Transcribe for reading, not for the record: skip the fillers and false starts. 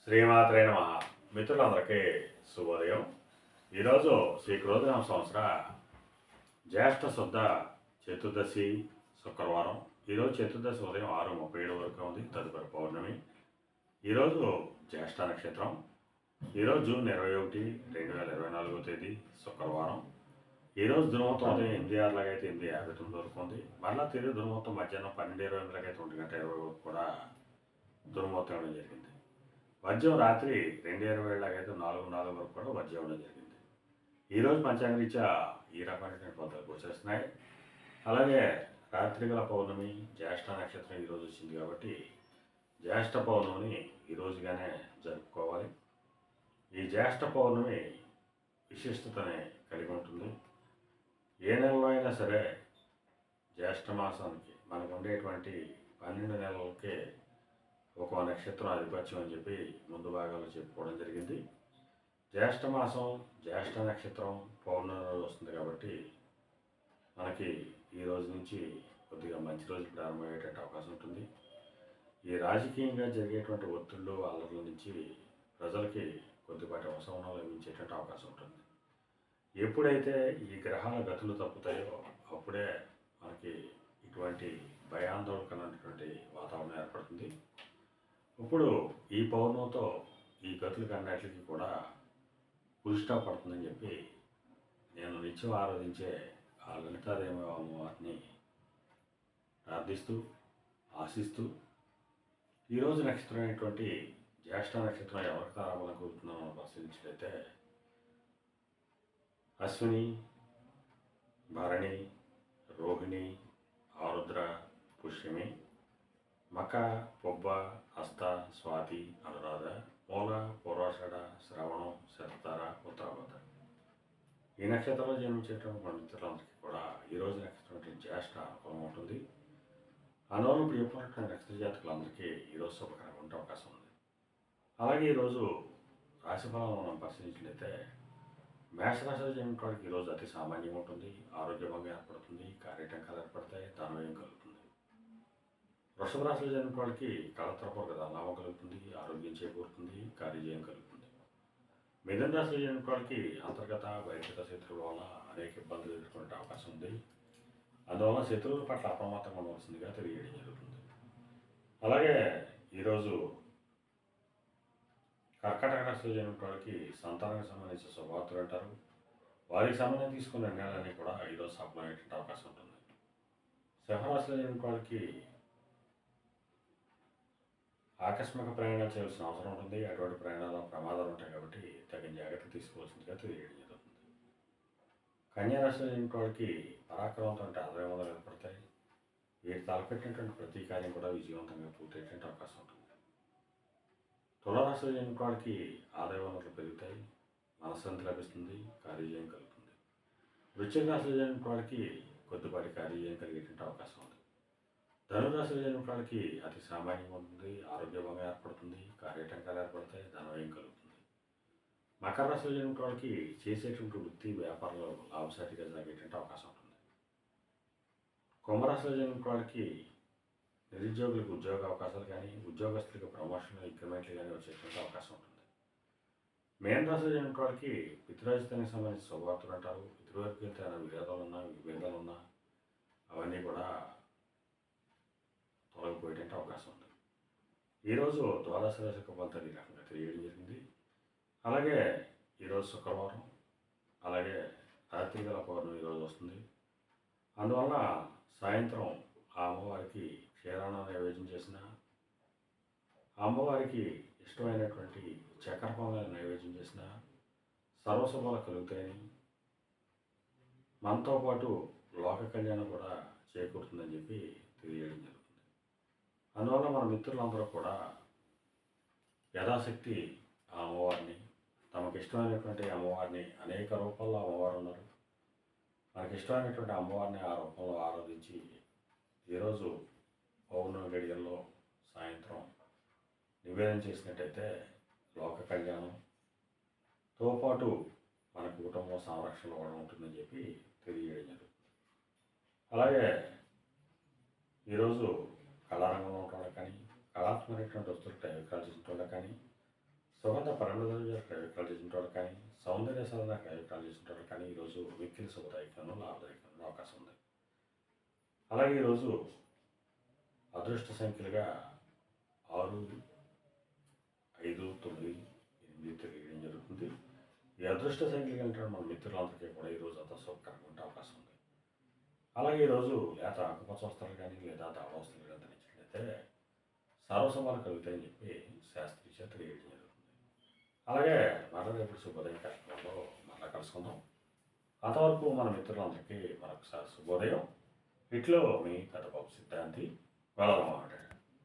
శ్రీమాత్రే నమః. మిత్రులందరికీ శుభోదయం. ఈరోజు శ్రీ క్రోధనామ సంవత్సర జ్యేష్ఠ శుద్ధ చతుర్దశి శుక్రవారం. ఈరోజు చతుర్దశి ఉదయం 6:37 వరకు ఉంది. తదుపరి పౌర్ణమి. ఈరోజు జ్యేష్ఠ నక్షత్రం. ఈరోజు జూన్ 21, 2024 తేదీ శుక్రవారం. ఈరోజు దుర్ముహూర్తం ఉదయం 8:06 అయితే 8:59 వరకు ఉంది. మళ్ళా తిరిగి దుర్ముహూర్తం మధ్యాహ్నం 12:20 అయితే 1:20 వరకు కూడా దుర్ముహూర్తం ఇవ్వడం జరిగింది. వర్జ్యం రాత్రి 2:20 అయితే 4:04 వరకు కూడా వర్జ్యం ఇవ్వడం జరిగింది. ఈరోజు పంచాంగరీత్యా ఈ రకమైనటువంటి ఫలితాలు వచ్చేస్తున్నాయి. అలాగే రాత్రి గల పౌర్ణమి జ్యేష్ఠ నక్షత్రం ఈరోజు వచ్చింది కాబట్టి జ్యేష్ఠ పౌర్ణమిని ఈరోజుగానే జరుపుకోవాలి. ఈ జ్యేష్ఠ పౌర్ణమి విశిష్టతని కలిగి ఉంటుంది. ఏ నెలలో అయినా సరే జ్యేష్ఠ మాసానికి మనకు ఉండేటువంటి 12 నెలలకే ఒక నక్షత్రం ఆధిపత్యం అని చెప్పి ముందు భాగాల్లో చెప్పుకోవడం జరిగింది. జ్యేష్ఠ మాసం జ్యేష్ఠ నక్షత్రం పౌర్ణమి రోజు వస్తుంది కాబట్టి మనకి ఈ రోజు నుంచి కొద్దిగా మంచి రోజు ప్రారంభమయ్యేటువంటి అవకాశం ఉంటుంది. ఈ రాజకీయంగా జరిగేటువంటి ఒత్తిళ్ళు అల్లర్ల నుంచి ప్రజలకి కొద్దిపాటి ఉపశమనం లభించేటువంటి అవకాశం ఉంటుంది. ఎప్పుడైతే ఈ గ్రహాల గతులు తప్పుతాయో అప్పుడే మనకి ఇటువంటి భయాందోళనకరమైనటువంటి వాతావరణం ఏర్పడుతుంది. ఇప్పుడు ఈ పౌర్ణమితో ఈ గతులకు అన్నిటికీ కూడా పులిస్టా పడుతుందని చెప్పి నేను నిత్యం ఆరాధించే ఆ లలితాదేవి అమ్మవారిని ప్రార్థిస్తూ ఆశిస్తూ ఈరోజు నక్షత్రం అయినటువంటి జ్యేష్ఠ నక్షత్రం ఎవరికి తారాబలం కూరుతుందో పరిశీలించినట్లయితే అశ్విని, భరణి, రోహిణి, ఆరుద్ర, పుష్యమి, మక, పొబ్బ, హస్త, స్వాతి, అనురాధ, మూల, పూర్వాషాఢ, శ్రవణం, శతతార, ఉత్తరాభద్ర. ఈ నక్షత్రంలో జన్మించేటువంటి మిత్రులందరికీ కూడా ఈరోజు నక్షత్రం జ్యేష్ఠ అనుకూలం ఉంటుంది. అందువల్ల ఇప్పుడు చెప్పినటువంటి నక్షత్ర జాతకులందరికీ ఈరోజు శుభకరంగా ఉండే అవకాశం ఉంది. అలాగే ఈరోజు రాశిఫలాలను మనం పరిశీలించినట్లయితే మేషరాశిలో జన్మించిన వాడికి ఈరోజు అతి సామాన్యంగా ఉంటుంది. ఆరోగ్యభంగా ఏర్పడుతుంది. కార్యటంకాలు ఏర్పడతాయి. ధనవ్యయం కలుగుతుంది. వృషభ రాశిలో జన్మించిన వాడికి కళత్రపూర్వక ధనలాభం కలుగుతుంది. ఆరోగ్యం చేకూరుతుంది. కార్యజయం కలుగుతుంది. మిథున రాశిలో జన్మించిన వాడికి అంతర్గత బహిర్గత శత్రువుల వల్ల అనేక ఇబ్బందులు ఎదుర్కొనే అవకాశం ఉంది. అందువల్ల శత్రువుల పట్ల అప్రమత్తంగా ఉండవలసిందిగా తెలియజేయడం జరుగుతుంది. అలాగే ఈరోజు కర్కాటక రాశిలో జన్మించిన వాడికి సంతానానికి సంబంధించిన శుభవార్తలు అంటారు. వారికి సంబంధించి తీసుకున్న నిర్ణయాలన్నీ కూడా ఈరోజు సఫలమయ్యేటువంటి అవకాశం ఉంటుంది. సింహరాశిలో జన్మించిన వాడికి ఆకస్మిక ప్రయాణాలు చేయాల్సిన అవసరం ఉంటుంది. అటువంటి ప్రయాణాల ప్రమాదాలు ఉంటాయి కాబట్టి తగిన జాగ్రత్తలు తీసుకోవాల్సిందిగా తెలియజేయడం జరుగుతుంది. కన్యారాశిలో జన్మించిన వాడికి పరాక్రమంతో ఆదాయ వనరులు ఏర్పడతాయి. వీరు తలపెట్టినటువంటి ప్రతి కార్యం కూడా విజయవంతంగా పూర్తయ్యేటువంటి అవకాశం ఉంటుంది. తులారాశిలో జన్మించిన వాడికి ఆదాయ వనరులు పెరుగుతాయి. మనశ్శాంతి లభిస్తుంది. కార్యజయం కలుగుతుంది. వృశ్చిక రాశిలో జన్మించిన వాడికి కొద్దిపాటి కార్యజయం కలిగేటువంటి అవకాశం ఉంది. ధనురాశిలో జన్మించిన వాడికి అతి సామాన్యంగా ఉంటుంది. ఆరోగ్యభంగా ఏర్పడుతుంది. కార్యటంకాలు ఏర్పడతాయి. ధనవ్యయం కలుగుతుంది. మకర రాశిలో జన్మించిన వాడికి చేసేటువంటి వృత్తి వ్యాపారంలో లాభసాటిగా సాగేటువంటి అవకాశం ఉంటుంది. కుంభరాశిలో జన్మించిన వాడికి నిరుద్యోగులకు ఉద్యోగ అవకాశాలు కానీ ఉద్యోగస్తులకు ప్రమోషన్లు ఇంక్రిమెంట్లు కానీ వచ్చేటువంటి అవకాశం ఉంటుంది. మేన రాశిలో జన్మించిన వాడికి పితృరాజితానికి సంబంధించిన శుభవార్తలు అంటారు. పితృవర్గంతో ఏమైనా విభేదాలు ఉన్నా అవన్నీ కూడా తొలగిపోయేటువంటి అవకాశం ఉంది. ఈరోజు ద్వాదశ రాశి యొక్క ఫలితాలు ఈ రకంగా తెలియడం జరిగింది. అలాగే ఈరోజు శుక్రవారం, అలాగే రాత్రి గల పౌర్ణమి ఈరోజు వస్తుంది. అందువల్ల సాయంత్రం ఆ అమ్మవారికి క్షీరాన్నం నైవేద్యం చేసిన అమ్మవారికి ఇష్టమైనటువంటి చక్కెర పొంగల్ నైవేద్యం చేసిన సర్వశుభాలు కలుగుతాయని, మనతో పాటు లోక కళ్యాణం కూడా చేకూరుతుందని చెప్పి తెలియజేయడం జరుగుతుంది. అందువల్ల మన మిత్రులందరూ కూడా యథాశక్తి ఆ అమ్మవారిని, తమకు ఇష్టమైనటువంటి అమ్మవారిని, అనేక రూపాల్లో అమ్మవారు ఉన్నారు, మనకి ఇష్టమైనటువంటి అమ్మవారిని ఆ రూపంలో ఆరాధించి ఈరోజు పౌర్ణమి గడియల్లో సాయంత్రం నివేదన చేసినట్టయితే లోక కళ్యాణంతో పాటు మన కుటుంబం సంరక్షణ కూడా ఉంటుందని చెప్పి తెలియజేయడం జరుగుతుంది. అలాగే ఈరోజు కళారంగంలో ఉండడం కానీ కళాత్మకమైనటువంటి వస్తువులు తయారు చేసిన కానీ సుగంధ పరిమళ క్రయ విక్రయాలు చేసిన వాళ్ళు కానీ సౌందర్య సాధన క్రయ విక్రయాలు చేసిన వాళ్ళు కానీ ఈరోజు మిక్కిలి శుభదాయకంలో లాభదాయకంలో అవకాశం ఉంది. అలాగే ఈరోజు అదృష్ట సంఖ్యలుగా 6, 5, 9, 8 తెలియడం జరుగుతుంది. ఈ అదృష్ట సంఖ్యలు కలిగిన మన మిత్రులందరికీ కూడా ఈరోజు అంత శుభకరంగా ఉండే అవకాశం ఉంది. అలాగే ఈరోజు లేత ఆకుపచ్చ వస్త్రాలు కానీ లేదా దావ వస్త్రాలు కానీ ధరించినట్లయితే సర్వసంభాలు కలుగుతాయని చెప్పి శాస్త్రీయ తెలియడం జరుగుతుంది. అలాగే మరలా రేపు శుభోదయం కార్యక్రమంలో మరలా కలుసుకుందాం. అంతవరకు మన మిత్రులందరికీ మరొకసారి శుభోదయం. ఇట్లో మీ పెద్దబాబు సిద్ధాంతి వెళ్ళదామంటే